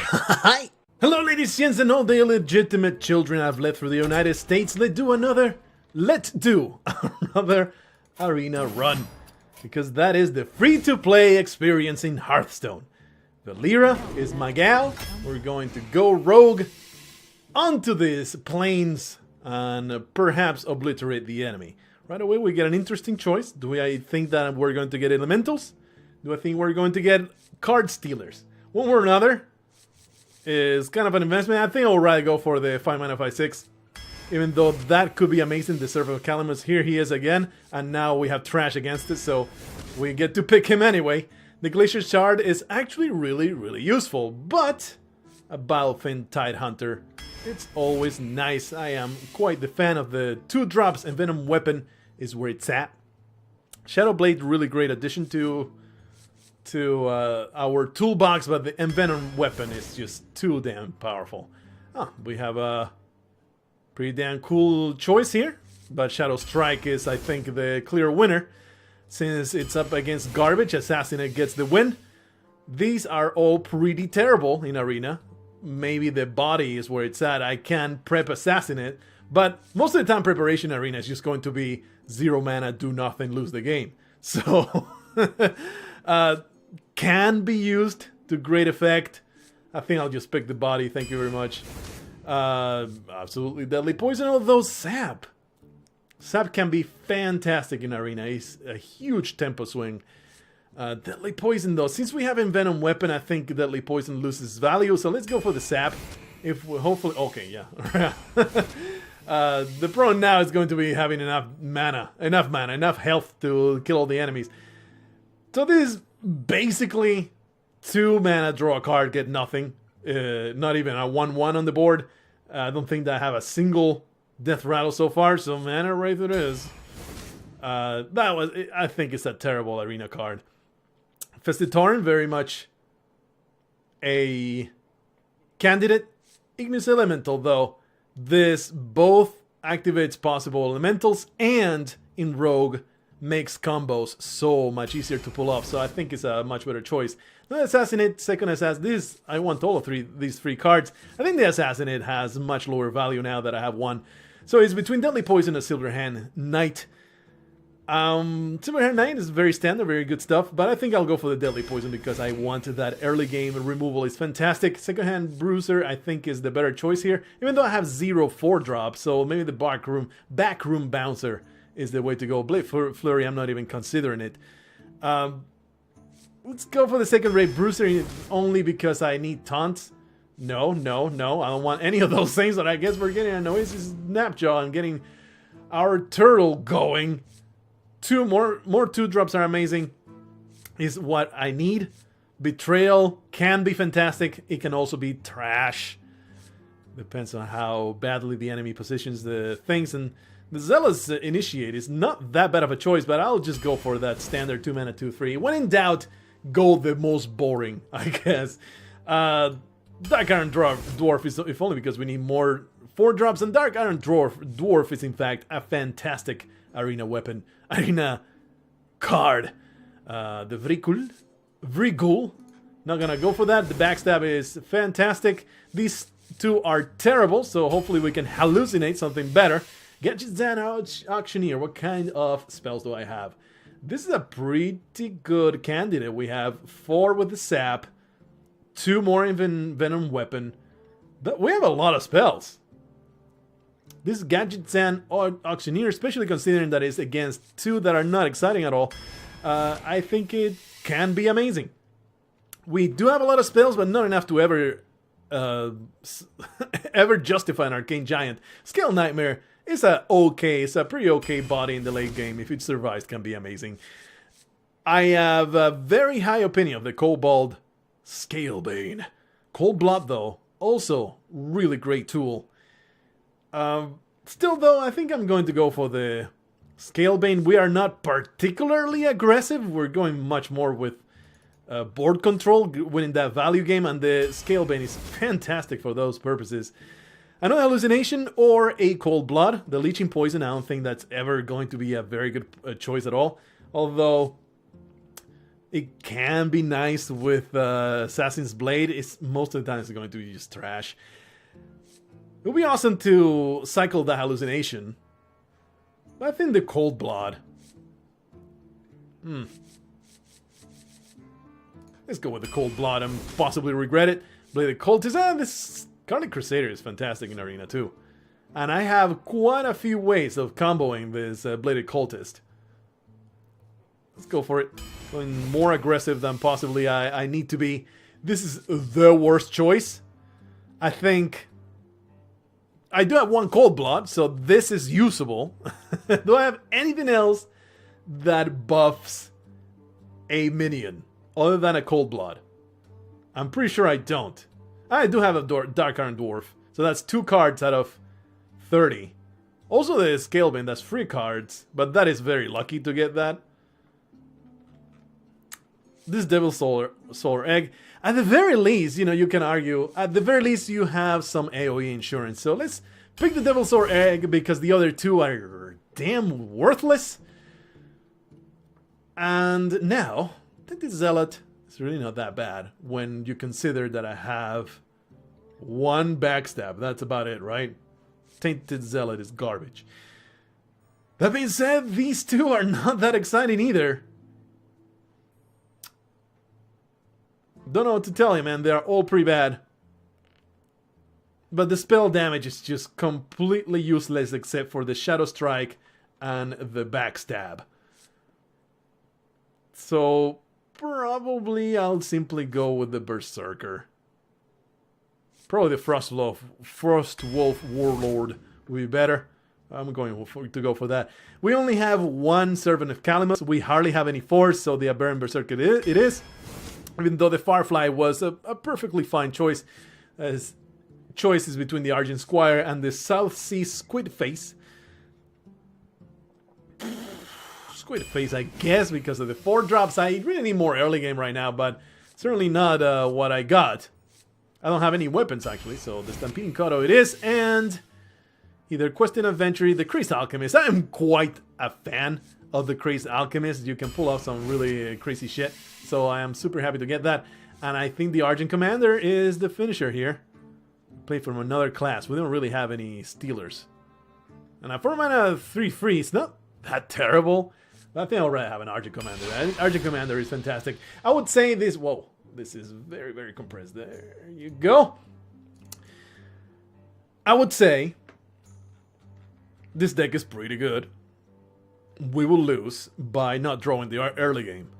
Hi! Hello ladies, gents, and all the illegitimate children I've left for the United States. Let's do another arena run. Because that is the free-to-play experience in Hearthstone. Valera is my gal. We're going to go rogue onto these plains and perhaps obliterate the enemy. Right away we get an interesting choice. Do I think that we're going to get elementals? Do I think we're going to get card stealers? One way or another is kind of an investment. I think I'll rather go for the 5 mana 5/6. Even though that could be amazing. The Serpent of Calamus, here he is again. And now we have trash against it, so we get to pick him anyway. The Glacier Shard is actually really useful. But a Bilefin Tidehunter, it's always nice. I am quite the fan of the 2 drops. Envenom Weapon is where it's at. Shadowblade, really great addition to our toolbox, but the Envenom Weapon is just too damn powerful. We have a pretty damn cool choice here, but Shadow Strike is, I think, the clear winner. Since it's up against garbage, Assassinate gets the win. These are all pretty terrible in Arena. Maybe the body is where it's at. I can prep Assassinate, but most of the time preparation in Arena is just going to be 0 mana, do nothing, lose the game. So, can be used to great effect. I think I'll just pick the body, thank you very much. Absolutely Deadly Poison, although Sap can be fantastic in Arena. He's a huge tempo swing. Deadly Poison though, since we have Envenom Weapon, I think Deadly Poison loses value, so let's go for the Sap. If we hopefully, okay, yeah. The problem now is going to be having enough health to kill all the enemies. So this is basically 2 mana, draw a card, get nothing. Not even a 1/1 on the board. I don't think that I have a single Death Rattle so far, so Mana Wraith it is. I think it's a terrible Arena card. Festitorin, very much a candidate. Ignis Elemental, though. This both activates possible elementals and in Rogue makes combos so much easier to pull off, so I think it's a much better choice. The Assassinate, second Assassinate, I want all of these three cards. I think the Assassinate has much lower value now that I have one. So it's between Deadly Poison and Silverhand Knight. Silverhand Knight is very standard, very good stuff, but I think I'll go for the Deadly Poison because I wanted that early game removal. Is fantastic. Secondhand Bruiser, I think, is the better choice here, even though I have 0 4-drop, so maybe the backroom Bouncer is the way to go. Blade Flurry, I'm not even considering it. Let's go for the second-rate Bruiser only because I need taunts. No, I don't want any of those things, but I guess we're getting an Oasis Snapjaw and getting our turtle going. More 2-drops are amazing, is what I need. Betrayal can be fantastic. It can also be trash. Depends on how badly the enemy positions the things, and the Zealous Initiate is not that bad of a choice, but I'll just go for that standard 2 mana 2/3. When in doubt, go the most boring, I guess. Dark Iron Dwarf is if only because we need more 4-drops, and Dark Iron Dwarf is in fact a fantastic Arena weapon, Arena card. The Vrigul, not gonna go for that. The Backstab is fantastic. These 2 are terrible, so hopefully we can hallucinate something better. Gadgetzan Auctioneer, what kind of spells do I have? This is a pretty good candidate. We have 4 with the Sap, 2 more Envenom Weapon, but we have a lot of spells. This Gadgetzan Auctioneer, especially considering that it's against 2 that are not exciting at all, I think it can be amazing. We do have a lot of spells, but not enough to ever justify an Arcane Giant. Scale Nightmare is it's a pretty okay body in the late game. If it survives, can be amazing. I have a very high opinion of the Kobold Scalebane. Cold Blood, though, also really great tool. Still, though, I think I'm going to go for the Scalebane. We are not particularly aggressive. We're going much more with board control, winning that value game, and the Scalebane is fantastic for those purposes. Another Hallucination or a Cold Blood. The Leeching Poison, I don't think that's ever going to be a very good choice at all. Although, It can be nice with Assassin's Blade. It's most of the time it's going to be just trash. It would be awesome to cycle the hallucination. But I think the Cold Blood. Let's go with the Cold Blood and possibly regret it. Bladed Cultist. This Scarlet Crusader is fantastic in Arena too. And I have quite a few ways of comboing this Bladed Cultist. Let's go for it. Going more aggressive than possibly I need to be. This is the worst choice. I think I do have one Cold Blood, so this is usable. Do I have anything else that buffs a minion other than a Cold Blood? I'm pretty sure I don't. I do have a Dark Iron Dwarf, so that's 2 cards out of 30. Also the Scale Bin, that's 3 cards, but that is very lucky to get that. This Devil Solar Egg, at the very least, you know, you can argue, at the very least you have some AoE insurance. So let's pick the Devil Solar Egg because the other 2 are damn worthless. And now, I think this Zealot is really not that bad when you consider that I have 1 backstab. That's about it, right? Tainted Zealot is garbage. That being said, these 2 are not that exciting either. Don't know what to tell you, man. They are all pretty bad. But the spell damage is just completely useless except for the Shadow Strike and the Backstab. So, probably I'll simply go with the Berserker. Probably the Frostwolf Warlord would be better. I'm going to go for that. We only have 1 Servant of Calamus. We hardly have any force, so the Aberrant Berserker it is. Even though the Firefly was a perfectly fine choice, as choices between the Argent Squire and the South Sea Squid Face. Squid Face, I guess, because of the 4 drops. I really need more early game right now, but certainly not what I got. I don't have any weapons, actually, so the Stampeding Kodo it is, and either Questing Adventure, the Crazed Alchemist. I am quite a fan of the Crazed Alchemist. You can pull off some really crazy shit. So I am super happy to get that. And I think the Argent Commander is the finisher here. Play from another class. We don't really have any stealers. And a 4 mana 3/3, it's not that terrible. But I think I already have an Argent Commander. Argent Commander is fantastic. I would say this... Whoa. This is very, very compressed. There you go. I would say this deck is pretty good. We will lose by not drawing the early game.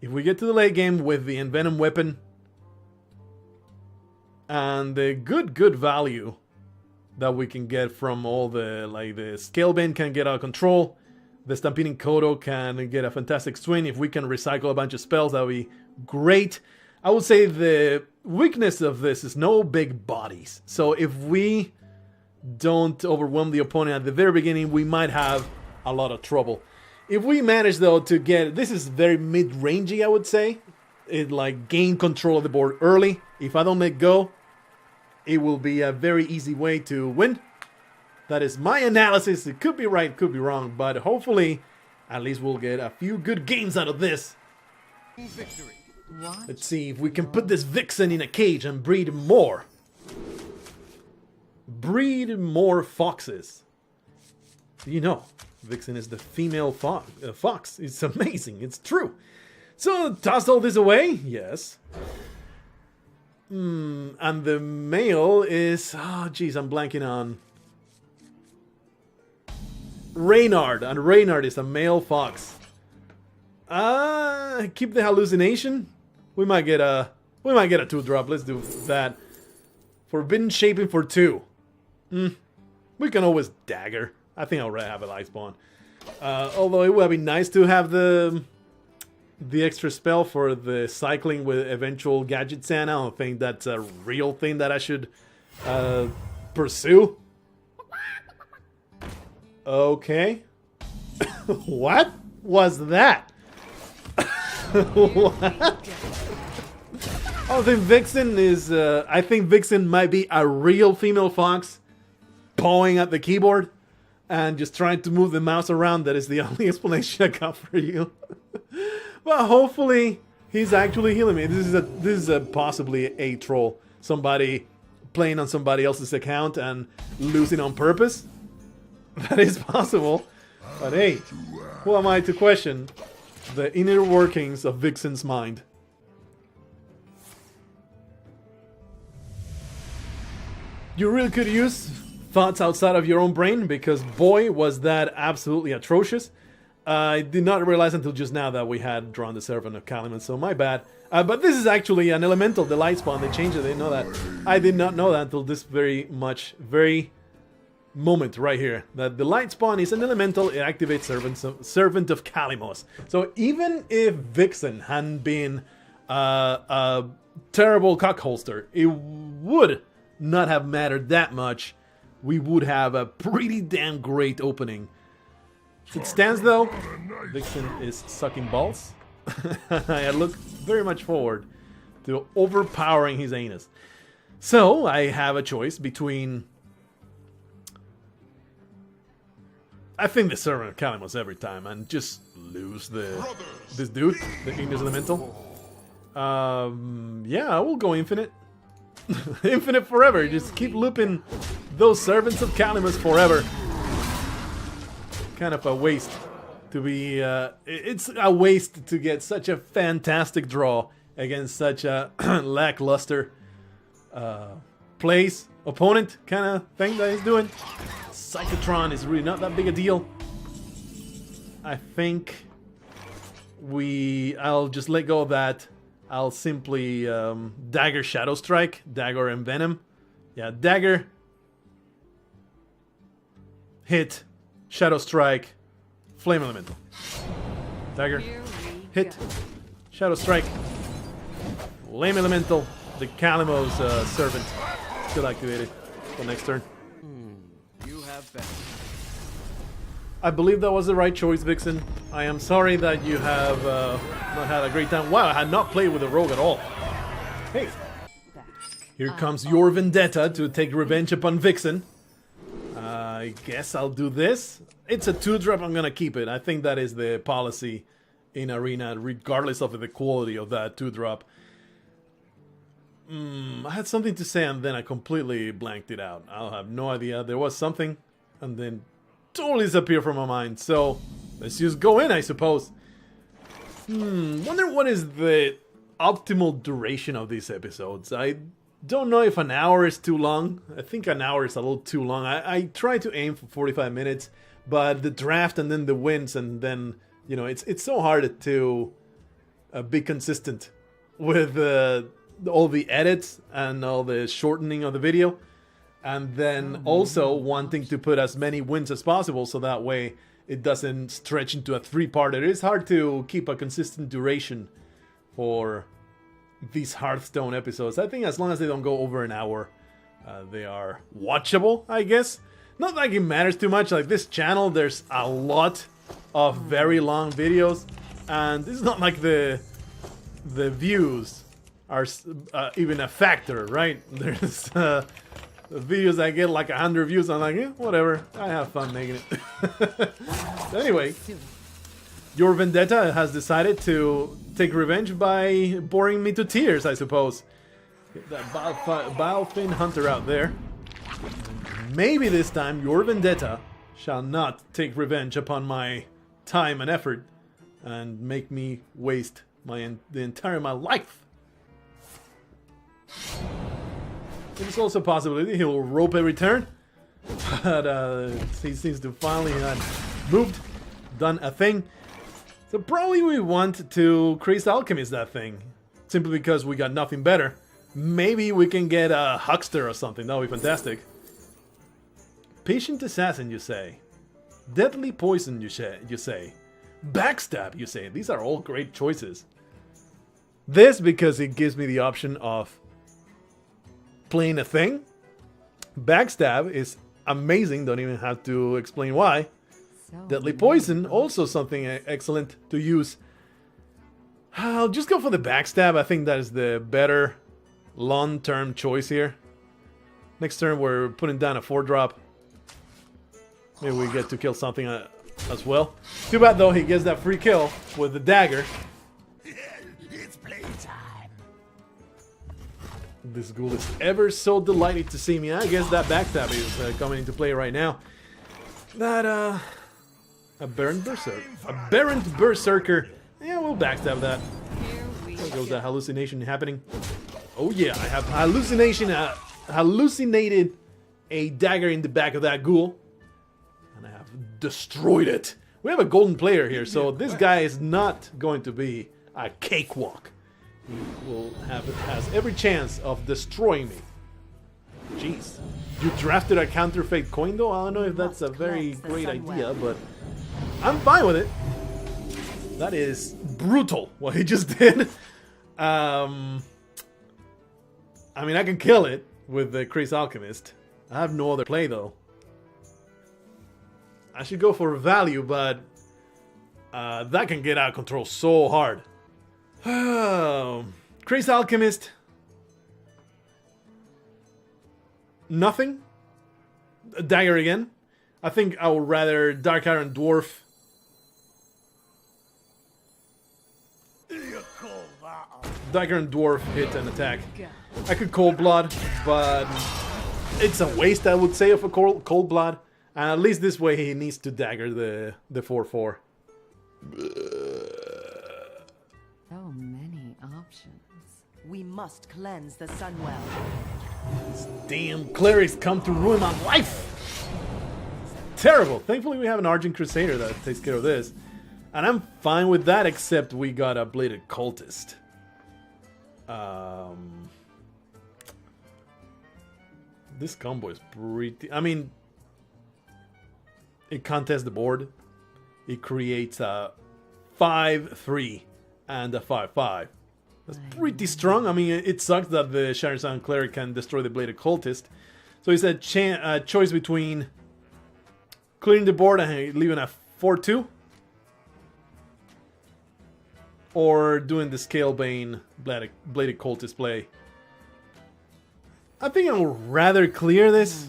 If we get to the late game with the Envenom Weapon and the good value that we can get from all the, like the Scale Bin can get out of control, the Stampeding Kodo can get a fantastic swing. If we can recycle a bunch of spells, that would be great. I would say the weakness of this is no big bodies. So if we don't overwhelm the opponent at the very beginning, we might have a lot of trouble. If we manage though to get, this is very mid-rangey, I would say. It like gain control of the board early. If I don't let go, it will be a very easy way to win. That is my analysis. It could be right, could be wrong, but hopefully at least we'll get a few good games out of this. Victory. Let's see if we can put this Vixen in a cage and breed more. Breed more foxes. You know, Vixen is the female fox. It's amazing. It's true. So, toss all this away? Yes. And the male is... Oh, jeez, I'm blanking on... Reynard. And Reynard is a male fox. Keep the hallucination. We might get a 2-drop. Let's do that. Forbidden Shaping for 2. We can always dagger. I think I'll have a life spawn. Although it would be nice to have the extra spell for the cycling with eventual Gadget Sand. I don't think that's a real thing that I should pursue. Okay. What was that? What? I think Vixen is... I think Vixen might be a real female fox pawing at the keyboard and just trying to move the mouse around. That is the only explanation I got for you. Well, hopefully he's actually healing me. This is a possibly a troll. Somebody playing on somebody else's account and losing on purpose. That is possible. But hey, who am I to question the inner workings of Vixen's mind? You really could use thoughts outside of your own brain, because boy, was that absolutely atrocious. I did not realize until just now that we had drawn the Servant of Calumet, so my bad. But this is actually an elemental, the light spawn. They changed it, I didn't know that. I did not know that until this very moment right here. That the light spawn is an elemental, it activates Servant of Calimos. So even if Vixen hadn't been a terrible cockholster, it would not have mattered that much. We would have a pretty damn great opening. As it stands though, Vixen is sucking balls. I look very much forward to overpowering his anus. So I have a choice between... I think the Servant of Calimos every time and just lose this dude, the Ignis Elemental. Yeah, I will go infinite. Infinite forever. Just keep looping those Servants of Calimos forever. Kind of a waste to be... it's a waste to get such a fantastic draw against such a lackluster plays opponent kind of thing that he's doing. Psychotron is really not that big a deal. I think I'll just let go of that. I'll simply Dagger Shadow Strike, Dagger Envenom. Yeah, Dagger, hit, Shadow Strike, Flame Elemental. Dagger, hit, Shadow Strike, Flame Elemental. The Calimos Servant still activated for next turn. You have been. I believe that was the right choice, Vixen. I am sorry that you have not had a great time. Wow, I had not played with a rogue at all. Hey, here comes your vendetta to take revenge upon Vixen. I guess I'll do this. It's a 2-drop, I'm gonna keep it. I think that is the policy in Arena, regardless of the quality of that 2-drop. I had something to say and then I completely blanked it out. I'll have no idea. There was something and then totally disappeared from my mind. So let's just go in, I suppose. Wonder what is the optimal duration of these episodes. I don't know if an hour is too long. I think an hour is a little too long. I try to aim for 45 minutes, but the draft and then the wins and then, you know, it's so hard to be consistent with all the edits and all the shortening of the video, and then also wanting to put as many wins as possible so that way it doesn't stretch into a 3-part. It is hard to keep a consistent duration for these Hearthstone episodes. I think as long as they don't go over an hour, they are watchable, I guess. Not like it matters too much. Like this channel, there's a lot of very long videos, and it's not like the views are even a factor, right? There's videos that get like 100 views. I'm like, yeah, whatever. I have fun making it. Anyway, your vendetta has decided to take revenge by boring me to tears, I suppose. Get that Balefin Hunter out there. Maybe this time your vendetta shall not take revenge upon my time and effort and make me waste the entire my life. It's also a possibility he'll rope every turn, but he seems to finally have moved, done a thing. So probably we want to Crazed Alchemist that thing, simply because we got nothing better. Maybe we can get a Huckster or something, that would be fantastic. Patient Assassin, you say. Deadly Poison, you say. Backstab, you say. These are all great choices. This because it gives me the option of playing a thing. Backstab is amazing, don't even have to explain why. Deadly Poison, also something excellent to use. I'll just go for the Backstab. I think that is the better long-term choice here. Next turn we're putting down a 4-drop. Maybe we get to kill something as well. Too bad though, he gets that free kill with the dagger. This ghoul is ever so delighted to see me. I guess that backstab is coming into play right now. That, Aberrant Berserker. Aberrant Berserker. Yeah, we'll backstab that. There goes that hallucination happening. Oh yeah, I have hallucinated a dagger in the back of that ghoul. And I have destroyed it. We have a golden player here, so this guy is not going to be a cakewalk. He has every chance of destroying me. Jeez. You drafted a counterfeit coin though? I don't know if that's a very great idea, but I'm fine with it. That is brutal, what he just did. I mean, I can kill it with the Crazed Alchemist. I have no other play though. I should go for value, but that can get out of control so hard. Crazed Alchemist. Nothing. A dagger again. I think I would rather Dark Iron Dwarf. Dark Iron Dwarf hit and attack. I could Cold Blood, but it's a waste, I would say, of a Cold Blood. And at least this way he needs to dagger the 4/4. So many options. We must cleanse the Sunwell. These damn clerics come to ruin my life! Terrible. Thankfully we have an Argent Crusader that takes care of this. And I'm fine with that, except we got a Bladed Cultist. This combo is pretty... I mean... It contests the board. It creates a 5/3 and a 5/5. That's pretty strong. I mean, it sucks that the Shattered Sun Cleric can destroy the Bladed Cultist. So it's a choice between clearing the board and leaving a 4/2, or doing the Scalebane Bladed Cultist play. I think I would rather clear this.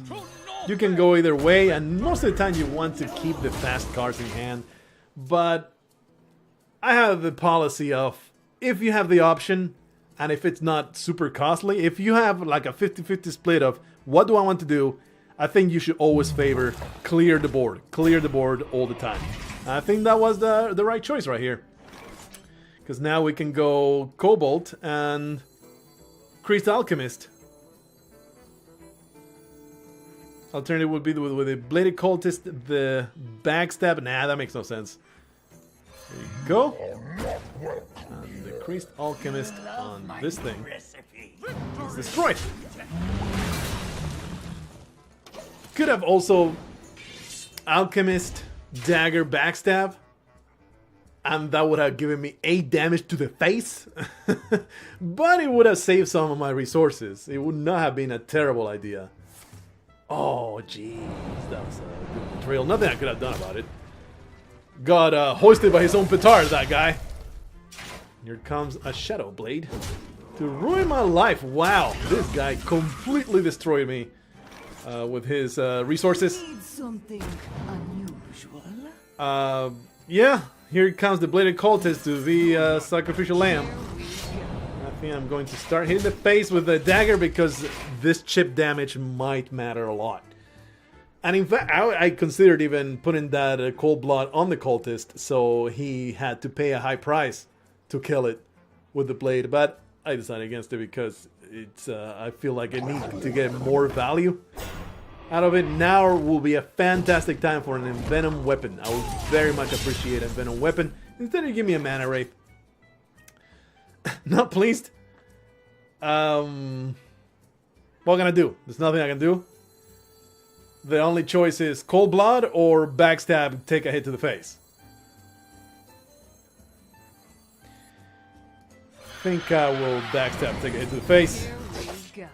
You can go either way, and most of the time you want to keep the fast cards in hand. But I have the policy of, if you have the option, and if it's not super costly, if you have like a 50-50 split of what do I want to do, I think you should always favor clear the board. Clear the board all the time. And I think that was the right choice right here. Because now we can go Cobalt and Crazed Alchemist. Alternative would be with a Bladed Cultist, the backstab. Nah, that makes no sense. There you go. And the Crazed Alchemist on this thing is destroyed. Could have also Alchemist, Dagger, Backstab. And that would have given me 8 damage to the face. But it would have saved some of my resources. It would not have been a terrible idea. Oh, jeez. That was a good betrayal. Nothing I could have done about it. Got hoisted by his own petard, that guy. Here comes a Shadow Blade to ruin my life. Wow, this guy completely destroyed me with his resources. Need something unusual. Yeah, here comes the Bladed Cultist to the Sacrificial Lamb. I think I'm going to start hitting the face with the dagger because this chip damage might matter a lot. And in fact, I considered even putting that Cold Blood on the Cultist, so he had to pay a high price to kill it with the blade. But I decided against it because it's I feel like I need to get more value out of it. Now will be a fantastic time for an Envenom Weapon. I would very much appreciate Envenom Weapon. Instead of give me a Mana Wraith. Not pleased. What can I do? There's nothing I can do. The only choice is Cold Blood or Backstab, take a hit to the face. I think I will Backstab, take a hit to the face. Here we go.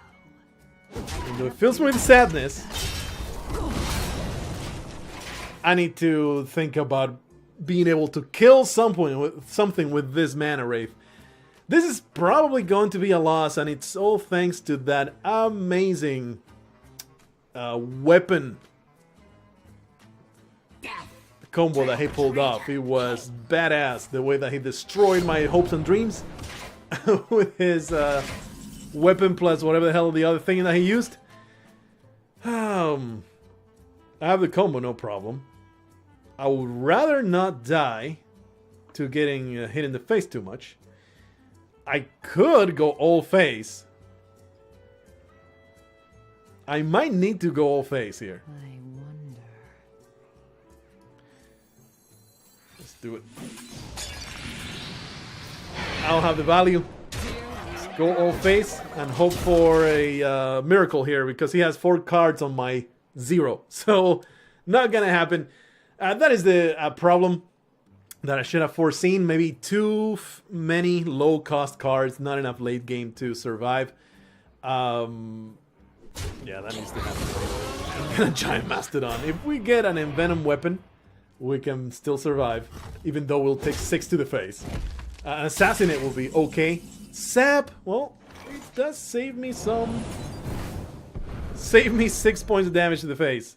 And though it fills me with sadness, I need to think about being able to kill something with this Mana Wraith. This is probably going to be a loss, and it's all thanks to that amazing weapon combo that he pulled off. It was badass, the way that he destroyed my hopes and dreams with his weapon plus whatever the hell the other thing that he used. I have the combo, no problem. I would rather not die to getting hit in the face too much. I could go all face. I might need to go all face here. I wonder. Let's do it. I don't have the value. Let's go all face and hope for a miracle here because he has 4 cards on my 0. So, not gonna happen. That is the problem that I should have foreseen. Maybe too many low-cost cards, not enough late game to survive. Yeah, that needs to happen. Giant Mastodon. If we get an Envenom Weapon, we can still survive, even though we'll take 6 to the face. An Assassinate will be okay. Sap, well, it does save me some. Save me 6 points of damage to the face.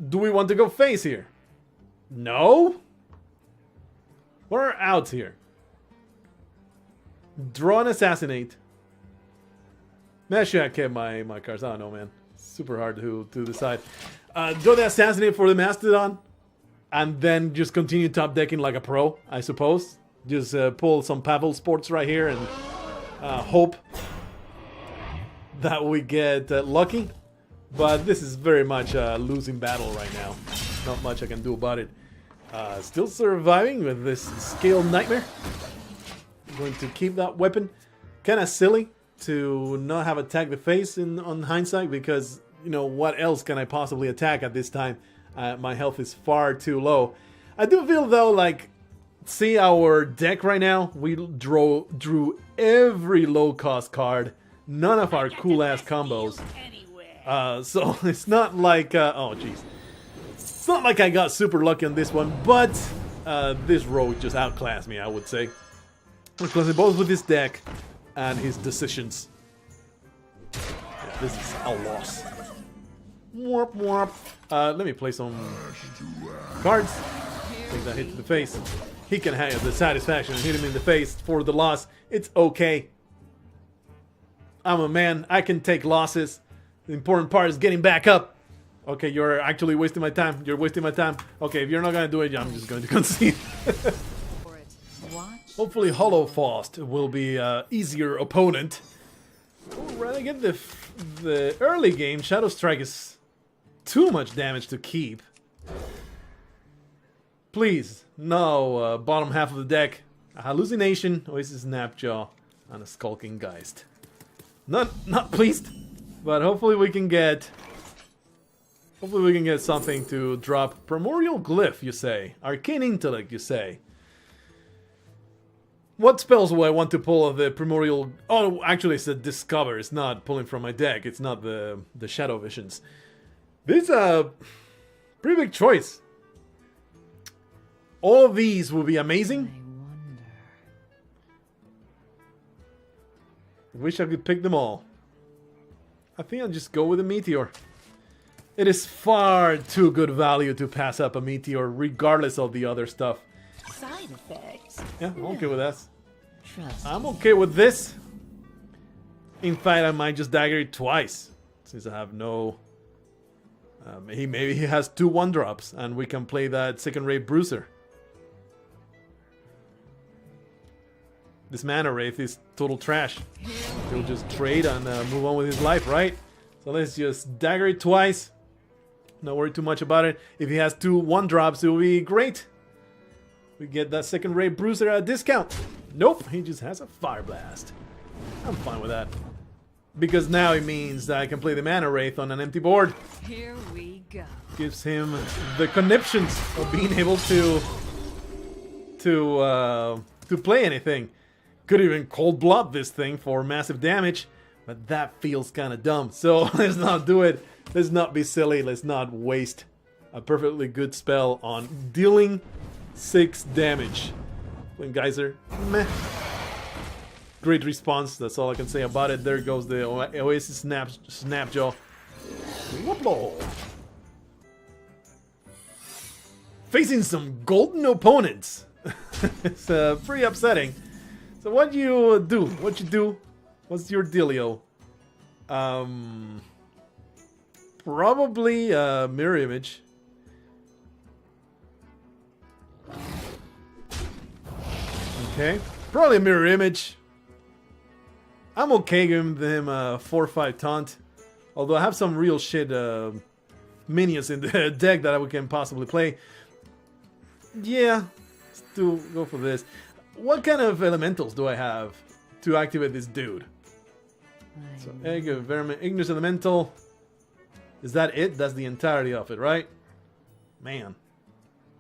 Do we want to go face here? No? What are outs here? Draw an Assassinate. Maybe I should have kept my cards. I don't know, man. Super hard to decide. Draw the Assassinate for the Mastodon. And then just continue top decking like a pro, I suppose. Just pull some Pavel Sports right here and hope that we get lucky. But this is very much a losing battle right now. Not much I can do about it. Still surviving with this Scale Nightmare. I'm going to keep that weapon. Kind of silly to not have attacked the face on hindsight because, you know, what else can I possibly attack at this time? My health is far too low. I do feel though like, see our deck right now? We drew every low-cost card. None of our cool-ass combos. So it's not like, oh jeez. It's not like I got super lucky on this one, but this rogue just outclassed me, I would say. Outclassed me both with his deck and his decisions. Yeah, this is a loss. Warp, warp. Let me play some cards. Take that hit to the face. He can have the satisfaction and hit him in the face for the loss. It's okay. I'm a man. I can take losses. The important part is getting back up. Okay, you're actually wasting my time. You're wasting my time. Okay, if you're not going to do it, I'm just going to concede. Hopefully Hollow Faust will be an easier opponent. I'd rather get the early game. Shadow Strike is too much damage to keep. Please, no bottom half of the deck. A Hallucination, Oasis Snapjaw, and a Skulking Geist. Not pleased, but hopefully we can get something to drop. Primordial Glyph, you say? Arcane Intellect, you say? What spells will I want to pull of the Primordial... Oh, actually it's a Discover. It's not pulling from my deck. It's not the Shadow Visions. This is a pretty big choice. All of these will be amazing. I wish I could pick them all. I think I'll just go with a Meteor. It is far too good value to pass up a Meteor, regardless of the other stuff. Side effects. Yeah, I'm okay with that. Trust. I'm okay with this. In fact, I might just dagger it twice, since I have no... maybe he has 2 1-drops, and we can play that second-rate Bruiser. This Mana Wraith is total trash. He'll just trade and move on with his life, right? So let's just dagger it twice. Not worry too much about it. If he has 2 1-drops, it will be great. We get that second-rate Bruiser at a discount. Nope, he just has a Fire Blast. I'm fine with that. Because now it means that I can play the Mana Wraith on an empty board. Here we go. Gives him the conniptions of being able to play anything. Could even cold blood this thing for massive damage, but that feels kind of dumb. So let's not do it. Let's not be silly. Let's not waste a perfectly good spell on dealing 6 damage. When Geyser, meh. Great response. That's all I can say about it. There goes the Oasis Snapjaw. Whoop-low. Facing some golden opponents. It's pretty upsetting. So what you do? What's your dealio? Probably mirror image. Okay, probably a mirror image. I'm okay giving them a 4/5 taunt. Although I have some real shit minions in the deck that we can possibly play. Yeah, let's go for this. What kind of elementals do I have to activate this dude? So, Egg of Environment, Ignis Elemental. Is that it? That's the entirety of it, right? Man.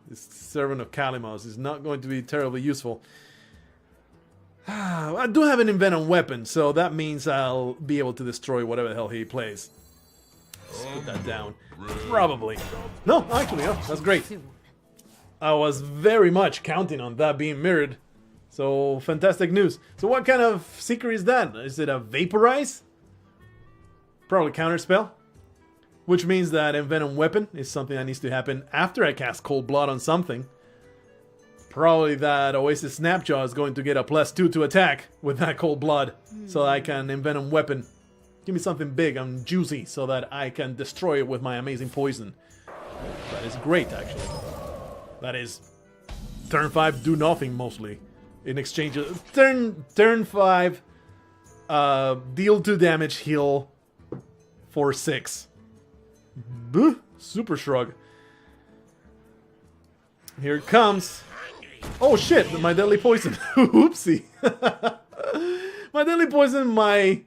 This Servant of Kalimos is not going to be terribly useful. I do have an Envenom Weapon, so that means I'll be able to destroy whatever the hell he plays. Let's put that down. Probably. No, actually, oh, that's great. I was very much counting on that being mirrored. So, fantastic news. So what kind of secret is that? Is it a Vaporize? Probably Counterspell. Which means that Envenom Weapon is something that needs to happen after I cast Cold Blood on something. Probably that Oasis Snapjaw is going to get a +2 to attack with that Cold Blood. So I can Envenom Weapon. Give me something big and juicy so that I can destroy it with my amazing poison. That is great, actually. That is turn 5, do nothing mostly. In exchange, turn 5, deal 2 damage, heal for 6. Buh, Super Shrug. Here it comes. Oh shit, my deadly poison. Oopsie. My deadly poison, my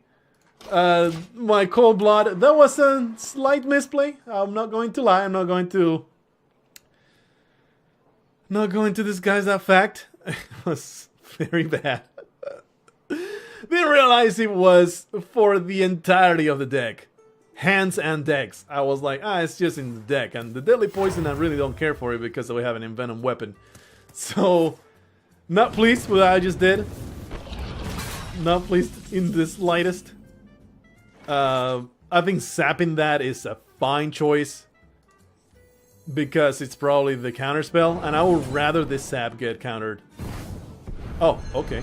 Cold Blood. That was a slight misplay. I'm not going to lie. I'm not going to disguise that fact. It was very bad. Didn't realize it was for the entirety of the deck. Hands and decks. I was like, it's just in the deck. And the deadly poison, I really don't care for it because we have an Envenom Weapon. So, not pleased with what I just did. Not pleased in the slightest. I think sapping that is a fine choice. Because it's probably the counterspell. And I would rather this sap get countered. Oh, okay.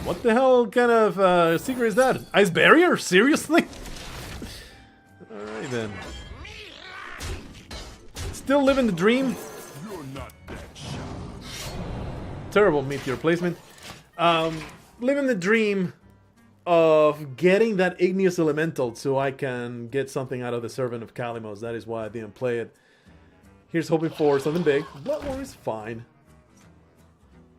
What the hell kind of secret is that? Ice Barrier? Seriously? Alright then. Still living the dream? Terrible meteor placement. Living the dream of getting that Igneous Elemental so I can get something out of the Servant of Kalimos. That is why I didn't play it. Here's hoping for something big. Bloodworm is fine.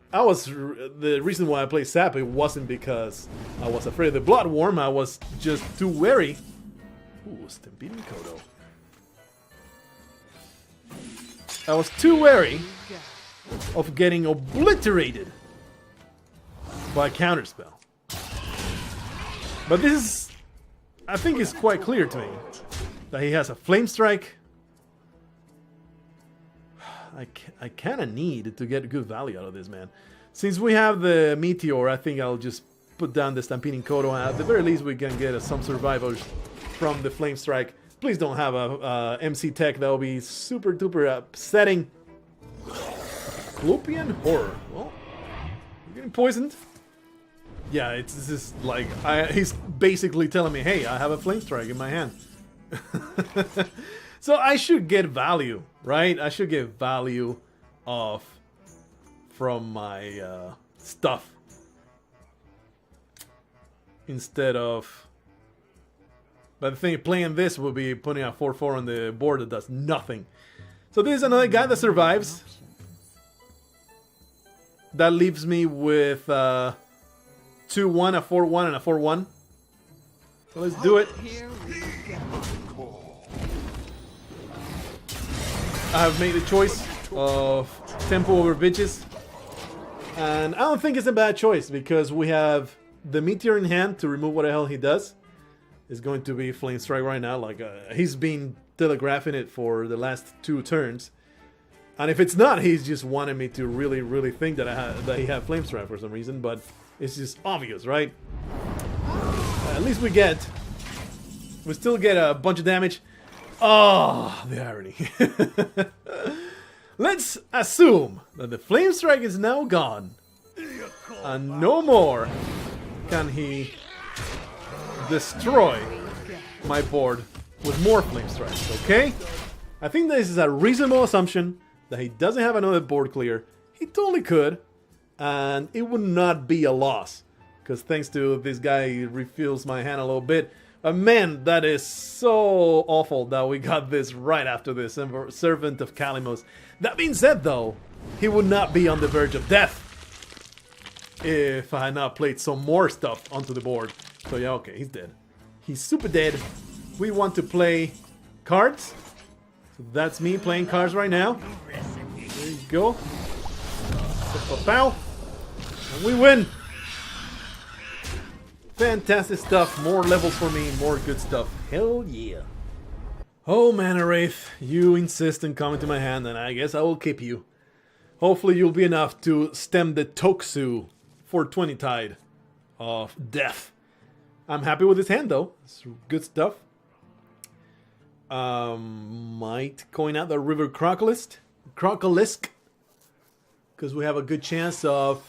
The reason why I played Sap, it wasn't because I was afraid of the Bloodworm, I was just too wary. Ooh, Stampeding Kodo. I was too wary of getting obliterated by Counterspell. But this is, I think it's quite clear to me that he has a Flame Strike. I kind of need to get good value out of this, man. Since we have the Meteor, I think I'll just put down the Stampeding Kodo, and at the very least we can get some survivors from the Flame Strike. Please don't have a MC Tech, that will be super duper upsetting. Clopian Horror. Well, you're getting poisoned. Yeah, it's just like, he's basically telling me, hey, I have a Flame Strike in my hand. So I should get value, right? I should get value from my stuff. Instead of... But the thing, playing this will be putting a 4/4 on the board that does nothing. So this is another guy that survives. That leaves me with 2/1, a 4/1, and a 4/1. So let's do it. I have made the choice of Tempo over Bitches. And I don't think it's a bad choice because we have the Meteor in hand to remove what the hell he does. It's going to be Flame Strike right now. Like he's been telegraphing it for the last 2 turns. And if it's not, he's just wanted me to really, really think that he had Flame Strike for some reason. But it's just obvious, right? At least we still get a bunch of damage. Oh, the irony. Let's assume that the Flame Strike is now gone. And no more can he destroy my board with more Flame Strikes, okay? I think this is a reasonable assumption that he doesn't have another board clear. He totally could, and it would not be a loss. Because thanks to this guy, he refills my hand a little bit. But man, that is so awful that we got this right after this Servant of Kalimos. That being said though, he would not be on the verge of death if I had not played some more stuff onto the board. So yeah, okay, he's dead. He's super dead. We want to play cards. So that's me playing cards right now. There you go. Pow. And we win. Fantastic stuff. More levels for me. More good stuff. Hell yeah. Oh, Mana Wraith. You insist on coming to my hand, and I guess I will keep you. Hopefully you'll be enough to stem the Toxu 420 tide of death. I'm happy with this hand, though. It's good stuff. Might coin out the River Crocolisk. Because we have a good chance of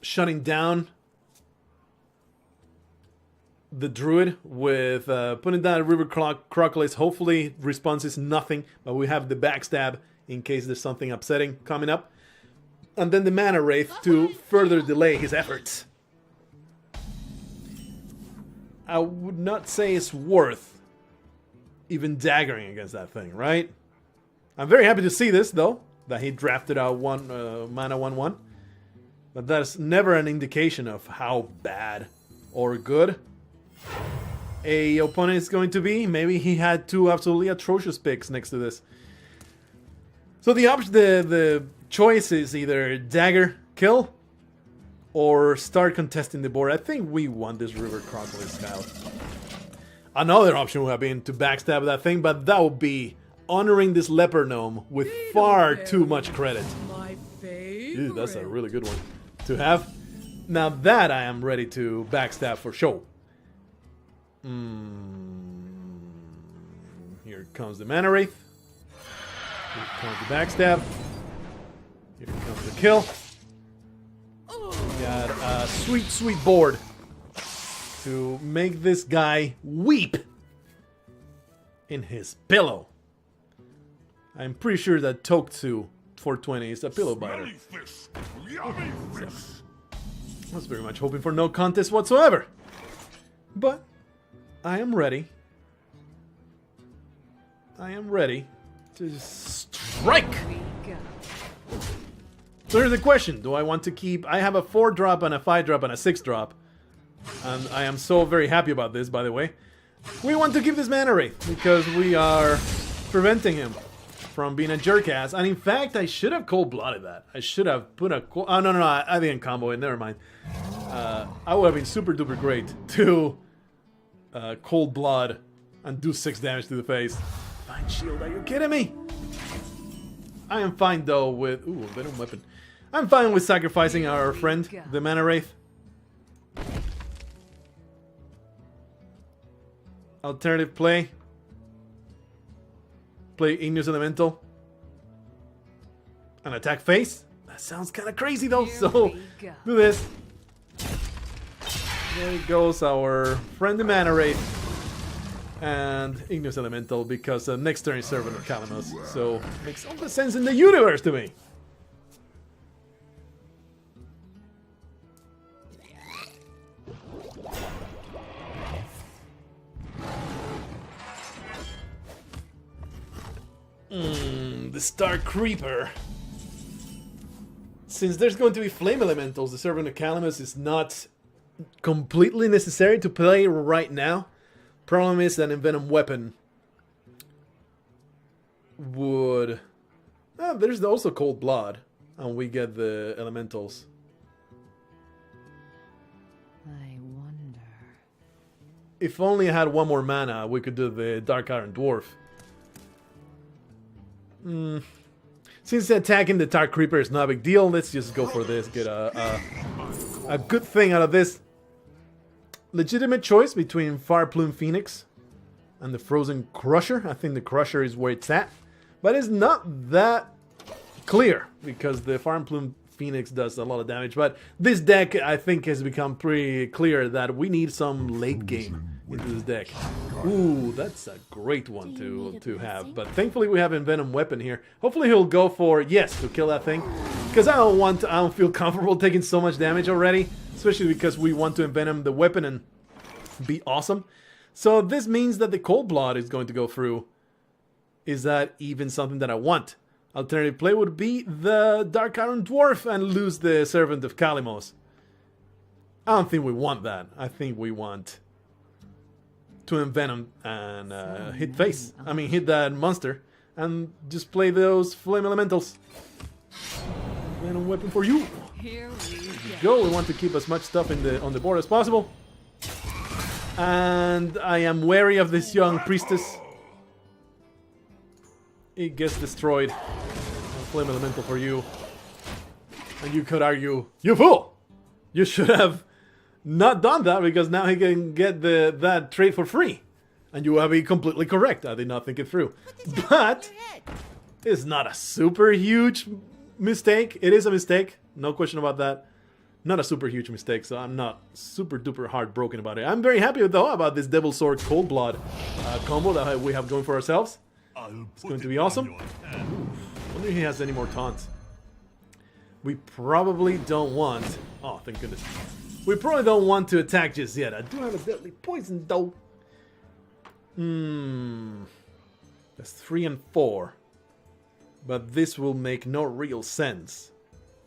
shutting down the Druid with putting down a River Crocolisk. Hopefully response is nothing, but we have the backstab in case there's something upsetting coming up. And then the Mana Wraith to further delay his efforts. I would not say it's worth even daggering against that thing, right? I'm very happy to see this, though, that he drafted out one mana 1/1. But that's never an indication of how bad or good a opponent is going to be. Maybe he had two absolutely atrocious picks next to this. So the choice is either dagger, kill, or start contesting the board. I think we want this River Crocolisk out. Another option would have been to backstab that thing, but that would be honoring this Leopard Gnome with far too much credit. Ew, that's a really good one to have. Now that I am ready to backstab for show. Here comes the Mana Wraith. Here comes the backstab. Here comes the kill. We got a sweet, sweet board to make this guy weep in his pillow. I'm pretty sure that Toxu 420 is a pillow biter. I was very much hoping for no contest whatsoever. But I am ready. I am ready to strike. So here's the question. Do I want to keep... I have a 4-drop and a 5-drop and a 6-drop. And I am so very happy about this, by the way. We want to keep this Mana Wraith because we are preventing him from being a jerk-ass. And in fact, I should have cold-blooded that. I should have put a... Oh, no, I didn't combo it. Never mind. I would have been super-duper great to cold blood and do 6 damage to the face. Fine shield, are you kidding me? I am fine, though, with... Ooh, Envenom Weapon. I'm fine with sacrificing our friend, the Mana Wraith. Alternative play. Play Igneous Elemental. And attack face. That sounds kind of crazy, though, so do this. There goes our friend, the Mana Wraith. And Igneous Elemental, because next turn is Servant of Kalimos. So, makes all the sense in the universe to me. The Star Creeper. Since there's going to be Flame Elementals, the Servant of Kalimos is not completely necessary to play right now. Problem is that Envenom Weapon would... there's also Cold Blood, and we get the Elementals. I wonder... If only I had one more mana, we could do the Dark Iron Dwarf. Since attacking the Tar Creeper is not a big deal, let's just go for this. Get a good thing out of this. Legitimate choice between Fire Plume Phoenix and the Frozen Crusher. I think the Crusher is where it's at. But it's not that clear, because the Fire Plume Phoenix does a lot of damage. But this deck, I think, has become pretty clear that we need some late game into this deck. Ooh, that's a great one to have. But thankfully we have Envenom Weapon here. Hopefully he'll go for, yes, to kill that thing. Because I don't feel comfortable taking so much damage already. Especially because we want to envenom the weapon and be awesome. So this means that the Cold Blood is going to go through. Is that even something that I want? Alternative play would be the Dark Iron Dwarf and lose the Servant of Kalimos. I don't think we want that. I think we want to envenom and hit face. I mean, hit that monster and just play those flame elementals. Envenom Weapon for you. Here we Go. We want to keep as much stuff on the board as possible. And I am wary of this young priestess. It gets destroyed. Flame elemental for you. And you could argue, you fool! You should have not done that because now he can get that trade for free. And you will be completely correct. I did not think it through. But it's not a super huge mistake. It is a mistake. No question about that. Not a super huge mistake, so I'm not super duper heartbroken about it. I'm very happy though about this Devil Sword Cold Blood combo that we have going for ourselves. It's going to be awesome. I wonder if he has any more taunts. We probably don't want... Oh, thank goodness. We probably don't want to attack just yet. I do have a deadly poison though. That's 3 and 4. But this will make no real sense.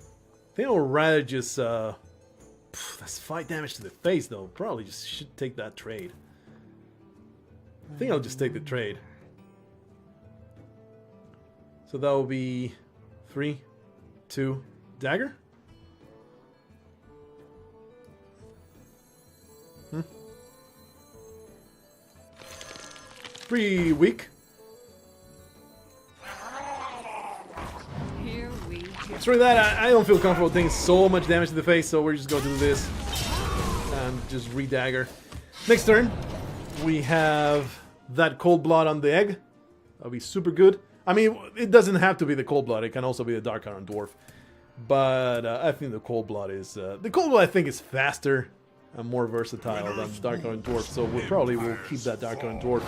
I think I'll rather just... that's 5 damage to the face though. Probably just should take that trade. I think I'll just take the trade. So that will be 3, 2, dagger? Pretty weak. Here we go. Through that, I don't feel comfortable taking so much damage to the face, so we're just going to do this. And just re-dagger. Next turn, we have that Cold Blood on the egg. That'll be super good. I mean, it doesn't have to be the Cold Blood. It can also be the Dark Iron Dwarf. But I think the Cold Blood is... the Cold Blood, I think, is faster and more versatile than Dark Iron Dwarf. So we probably will keep that Dark Iron Dwarf.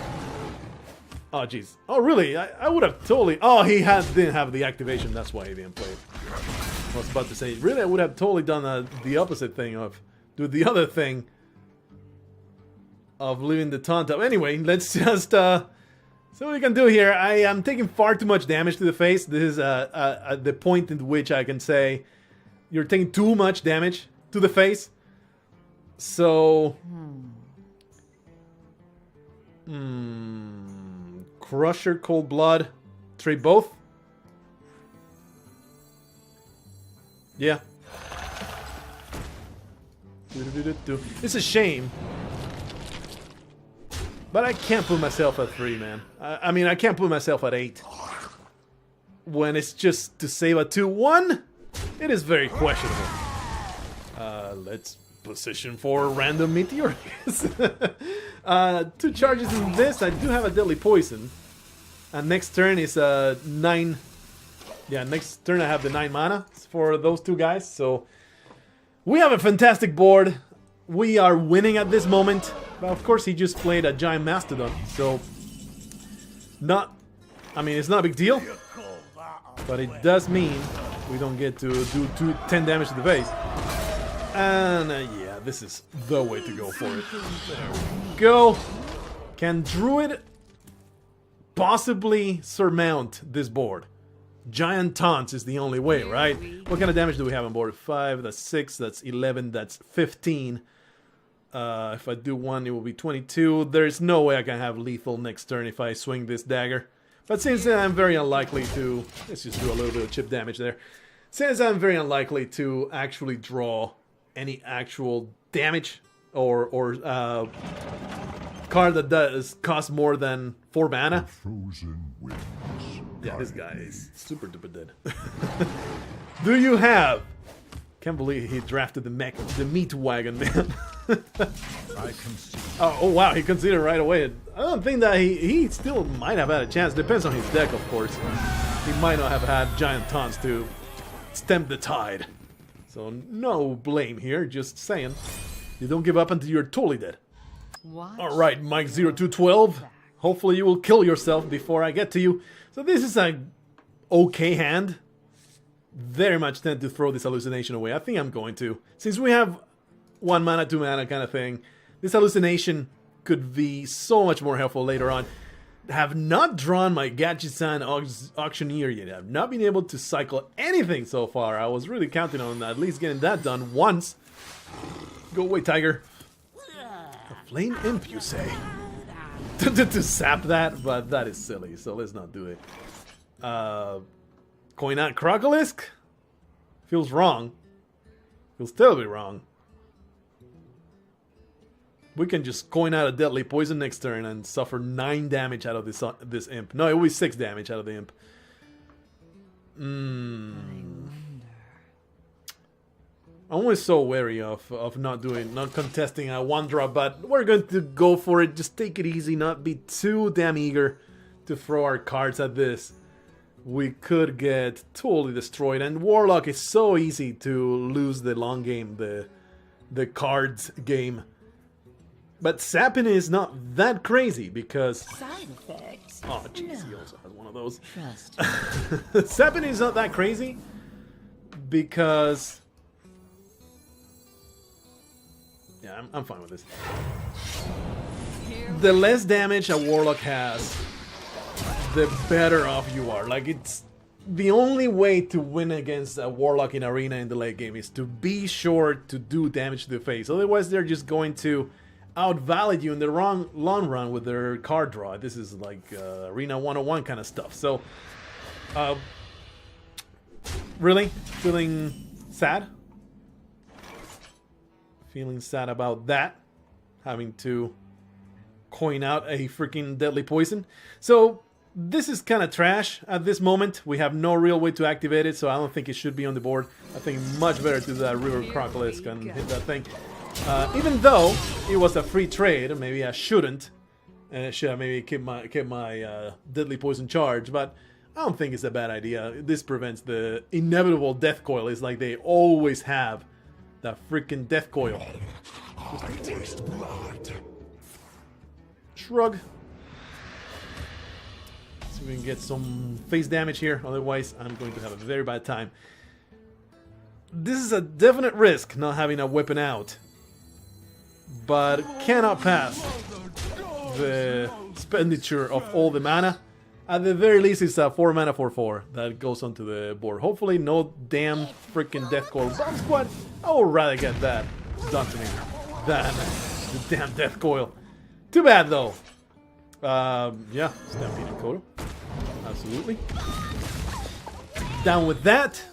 Oh, jeez. Oh, really? I would have totally... Oh, he didn't have the activation. That's why he didn't play it. I was about to say, really, I would have totally done the opposite thing of... Do the other thing of leaving the taunt up. Anyway, let's just... So what we can do here, I am taking far too much damage to the face. This is the point in which I can say you're taking too much damage to the face. So... Crusher, Cold Blood, trade both. Yeah. It's a shame. But I can't put myself at 3, man. I mean, I can't put myself at 8. When it's just to save a 2-1, it is very questionable. Let's position for random meteor. 2 charges in this. I do have a deadly poison. And next turn is 9. Yeah, next turn I have the 9 mana for those 2 guys. So we have a fantastic board. We are winning at this moment. But of course he just played a giant mastodon, so I mean, it's not a big deal, but it does mean we don't get to do 10 damage to the face. And yeah, this is the way to go for it. There we go. Can Druid possibly surmount this board? Giant taunts is the only way, right? What kind of damage do we have on board? 5, that's 6, that's 11, that's 15. If I do 1, it will be 22. There's no way I can have lethal next turn if I swing this dagger. But since I'm very unlikely to... Let's just do a little bit of chip damage there. Since I'm very unlikely to actually draw any actual damage or card that does cost more than 4 mana. Yeah, this guy is super duper dead. Do you have... Can't believe he drafted the meat wagon, man. Oh wow, he conceded right away. I don't think that he still might have had a chance. Depends on his deck, of course. He might not have had giant taunts to stem the tide. So no blame here, just saying. You don't give up until you're totally dead. Alright, Mike 0212. Hopefully you will kill yourself before I get to you. So this is a okay hand. Very much tend to throw this hallucination away. I think I'm going to. Since we have 1 mana, 2 mana kind of thing, this hallucination could be so much more helpful later on. Have not drawn my Gachi-san Auctioneer yet. I've not been able to cycle anything so far. I was really counting on at least getting that done once. Go away, Tiger. A Flame Imp, you say? to sap that, but that is silly, so let's not do it. Coin out Crocolisk? Feels wrong. Feels terribly wrong. We can just coin out a Deadly Poison next turn and suffer 9 damage out of this imp. No, it will be 6 damage out of the imp. I'm always so wary of not contesting a 1-drop, but we're going to go for it. Just take it easy, not be too damn eager to throw our cards at this. We could get totally destroyed, and Warlock is so easy to lose the long game, the cards game. But sapping is not that crazy because... Side effects? Oh, jeez, he also has one of those. Trust. Sapping is not that crazy because... Yeah, I'm fine with this. The less damage a Warlock has, the better off you are. Like, it's... The only way to win against a Warlock in Arena in the late game is to be sure to do damage to the face. Otherwise, they're just going to outvalue you in the long run with their card draw. This is like Arena 101 kind of stuff. So, really? Feeling sad? Feeling sad about that. Having to coin out a freaking Deadly Poison. So, this is kind of trash at this moment. We have no real way to activate it, so I don't think it should be on the board. I think much better to do that River Crocolisk and hit that thing. Even though it was a free trade, maybe I shouldn't. Should I maybe keep my Deadly Poison charge, but I don't think it's a bad idea. This prevents the inevitable Death Coil. It's like they always have that freaking Death Coil. I taste blood. Shrug. So we can get some face damage here, otherwise I'm going to have a very bad time. This is a definite risk not having a weapon out, but cannot pass the expenditure of all the mana. At the very least, it's a 4 mana 4/4 that goes onto the board. Hopefully, no damn freaking Death Coil Bomb Squad. I would rather get that done to me than the damn Death Coil. Too bad though. Yeah, Stampede and Kodo. Absolutely. Down with that.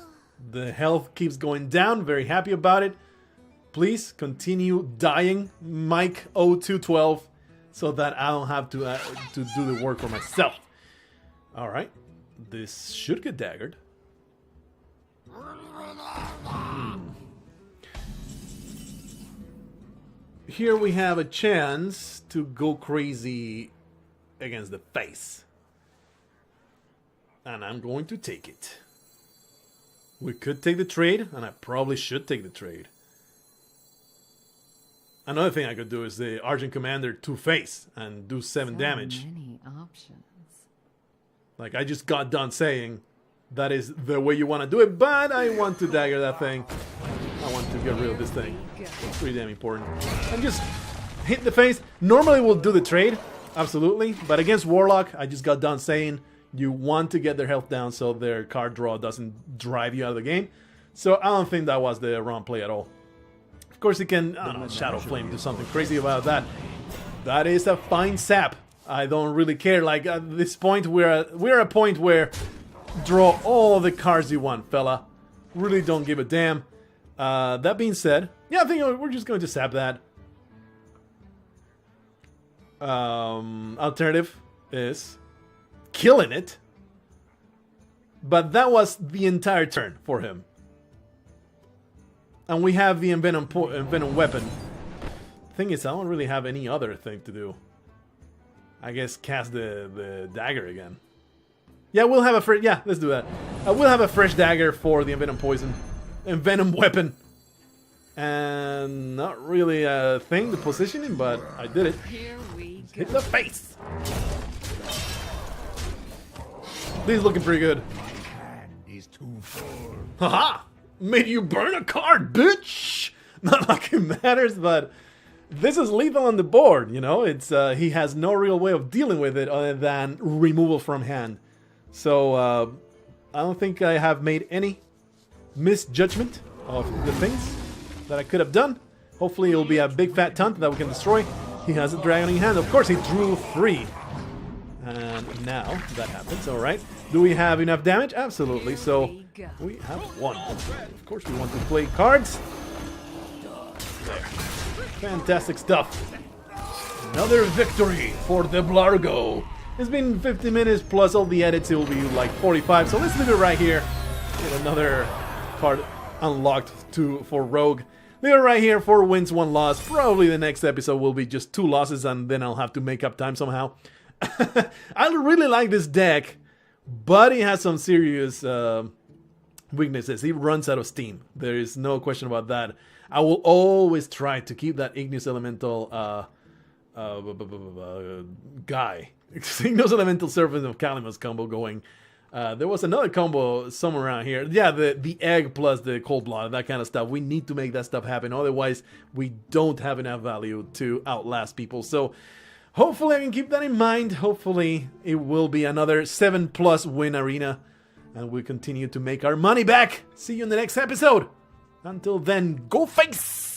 The health keeps going down. Very happy about it. Please continue dying, Mike 0212, so that I don't have to do the work for myself. All right, this should get daggered. Here we have a chance to go crazy against the face, and I'm going to take it. We could take the trade, and I probably should take the trade. Another thing I could do is the Argent Commander 2-face and do 7 damage. Many options. Like I just got done saying that is the way you want to do it, but I want to dagger that thing. I want to get rid of this thing. It's pretty damn important. And just hit the face. Normally we'll do the trade, absolutely, but against Warlock, I just got done saying you want to get their health down so their card draw doesn't drive you out of the game. So I don't think that was the wrong play at all. Of course, you can, I don't know, Shadow Flame, do something crazy about that. That is a fine sap. I don't really care. Like, at this point, we're at a point where draw all the cards you want, fella. Really don't give a damn. That being said, yeah, I think we're just going to sap that. Alternative is killing it. But that was the entire turn for him. And we have the Envenom Weapon. Thing is, I don't really have any other thing to do. I guess cast the dagger again. Yeah, we'll have a fresh... Yeah, let's do that. We'll have a fresh dagger for the Envenom Poison. Envenom Weapon. And not really a thing, the positioning, but I did it. Here we go. Hit the face. This is looking pretty good. He's too full. Haha! Made you burn a card, bitch! Not like it matters, but this is lethal on the board, you know? It's he has no real way of dealing with it other than removal from hand. So, I don't think I have made any misjudgment of the things that I could have done. Hopefully it'll be a big fat taunt that we can destroy. He has a dragon in hand. Of course, he drew 3. And now that happens, alright. Do we have enough damage? Absolutely. So we have 1. Of course, we want to play cards. There. Fantastic stuff. Another victory for the Blargo. It's been 50 minutes plus all the edits. It will be like 45. So let's leave it right here. Get another card unlocked for Rogue. Leave it right here. 4 wins, 1 loss. Probably the next episode will be just 2 losses, and then I'll have to make up time somehow. I really like this deck, but he has some serious weaknesses. He runs out of steam. There is no question about that. I will always try to keep that Igneous Elemental guy. Igneous Elemental Servant of Kalimas combo going. There was another combo somewhere around here. Yeah, the egg plus the cold blood, that kind of stuff. We need to make that stuff happen. Otherwise, we don't have enough value to outlast people. So hopefully I can keep that in mind. Hopefully it will be another 7+ win arena. And we continue to make our money back. See you in the next episode. Until then, go face!